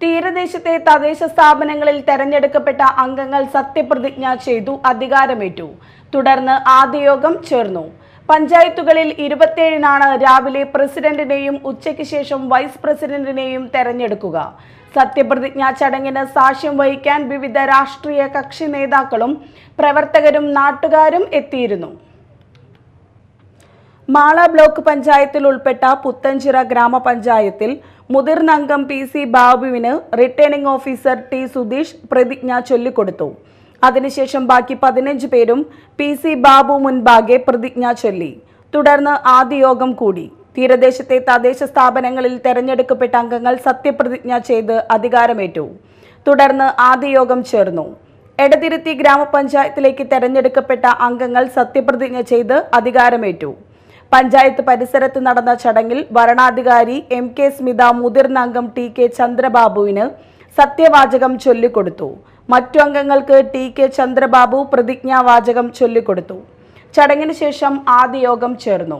തീരദേശത്തെ തദ്ദേശ സ്ഥാപനങ്ങളിൽ തെരഞ്ഞെടുക്കപ്പെട്ട അംഗങ്ങൾ സത്യപ്രതിജ്ഞ ചെയ്തു അധികാരമേറ്റു. തുടർന്ന് ആദ്യ യോഗം ചേർന്നു. പഞ്ചായത്തുകളിൽ 27-നാണ് രാവിലെ പ്രസിഡന്റിനെയും ഉച്ചയ്ക്ക് ശേഷം വൈസ് പ്രസിഡന്റിനെയും തെരഞ്ഞെടുക്കുക. സത്യപ്രതിജ്ഞാ ചടങ്ങിന് സാക്ഷ്യം വഹിക്കാൻ വിവിധ രാഷ്ട്രീയ കക്ഷി നേതാക്കളും പ്രവർത്തകരും നാട്ടുകാരും എത്തിയിരുന്നു. മാള ബ്ലോക്ക് പഞ്ചായത്തിൽ ഉൾപ്പെട്ട പുത്തൻചിറ ഗ്രാമപഞ്ചായത്തിൽ മുതിർന്ന അംഗം PC ബാബുവിന് റിട്ടേണിംഗ് ഓഫീസർ T സുധീഷ് പ്രതിജ്ഞ ചൊല്ലിക്കൊടുത്തു. അതിനുശേഷം ബാക്കി 15 പേരും PC ബാബു മുൻപാകെ പ്രതിജ്ഞ ചൊല്ലി. തുടർന്ന് ആദ്യ യോഗം കൂടി. തീരദേശത്തെ തദ്ദേശ സ്ഥാപനങ്ങളിൽ തെരഞ്ഞെടുക്കപ്പെട്ട അംഗങ്ങൾ സത്യപ്രതിജ്ഞ ചെയ്ത് അധികാരമേറ്റു. തുടർന്ന് ആദ്യ യോഗം ചേർന്നു. എടതിരുത്തി ഗ്രാമപഞ്ചായത്തിലേക്ക് തെരഞ്ഞെടുക്കപ്പെട്ട അംഗങ്ങൾ സത്യപ്രതിജ്ഞ ചെയ്ത് അധികാരമേറ്റു. പഞ്ചായത്ത് പരിസരത്ത് നടന്ന ചടങ്ങിൽ വരണാധികാരി MK സ്മിത മുതിർന്ന അംഗം TK ചന്ദ്രബാബുവിന് സത്യവാചകം ചൊല്ലിക്കൊടുത്തു. മറ്റു അംഗങ്ങൾക്ക് TK ചന്ദ്രബാബു പ്രതിജ്ഞാവാചകം ചൊല്ലിക്കൊടുത്തു. ചടങ്ങിന് ശേഷം ആദ്യ യോഗം ചേർന്നു.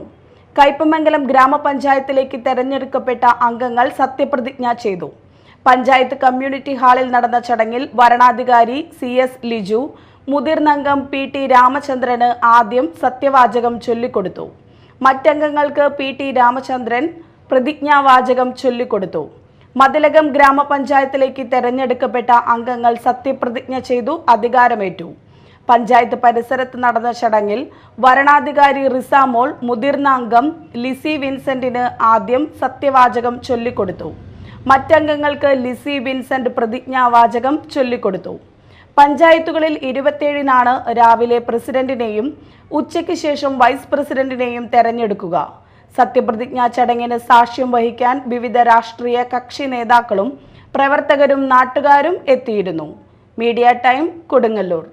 കയ്പമംഗലം ഗ്രാമപഞ്ചായത്തിലേക്ക് തെരഞ്ഞെടുക്കപ്പെട്ട അംഗങ്ങൾ സത്യപ്രതിജ്ഞ ചെയ്തു. പഞ്ചായത്ത് കമ്മ്യൂണിറ്റി ഹാളിൽ നടന്ന ചടങ്ങിൽ വരണാധികാരി CS ലിജു മുതിർന്ന അംഗം PT രാമചന്ദ്രന് ആദ്യം സത്യവാചകം ചൊല്ലിക്കൊടുത്തു. മറ്റംഗങ്ങൾക്ക് PT രാമചന്ദ്രൻ പ്രതിജ്ഞാവാചകം ചൊല്ലിക്കൊടുത്തു. മതിലകം ഗ്രാമപഞ്ചായത്തിലേക്ക് തെരഞ്ഞെടുക്കപ്പെട്ട അംഗങ്ങൾ സത്യപ്രതിജ്ഞ ചെയ്തു അധികാരമേറ്റു. പഞ്ചായത്ത് പരിസരത്ത് നടന്ന ചടങ്ങിൽ വരണാധികാരി റിസാമോൾ മുതിർന്ന അംഗം ലിസി വിൻസെന്റിന് ആദ്യം സത്യവാചകം ചൊല്ലിക്കൊടുത്തു. മറ്റംഗങ്ങൾക്ക് ലിസി വിൻസെന്റ് പ്രതിജ്ഞാവാചകം ചൊല്ലിക്കൊടുത്തു. പഞ്ചായത്തുകളിൽ 27-നാണ് രാവിലെ പ്രസിഡന്റിനെയും ഉച്ചയ്ക്ക് ശേഷം വൈസ് പ്രസിഡന്റിനെയും തെരഞ്ഞെടുക്കുക. സത്യപ്രതിജ്ഞാ ചടങ്ങിന് സാക്ഷ്യം വഹിക്കാൻ വിവിധ രാഷ്ട്രീയ കക്ഷി നേതാക്കളും പ്രവർത്തകരും നാട്ടുകാരും എത്തിയിരുന്നു. Media time Kodungallur.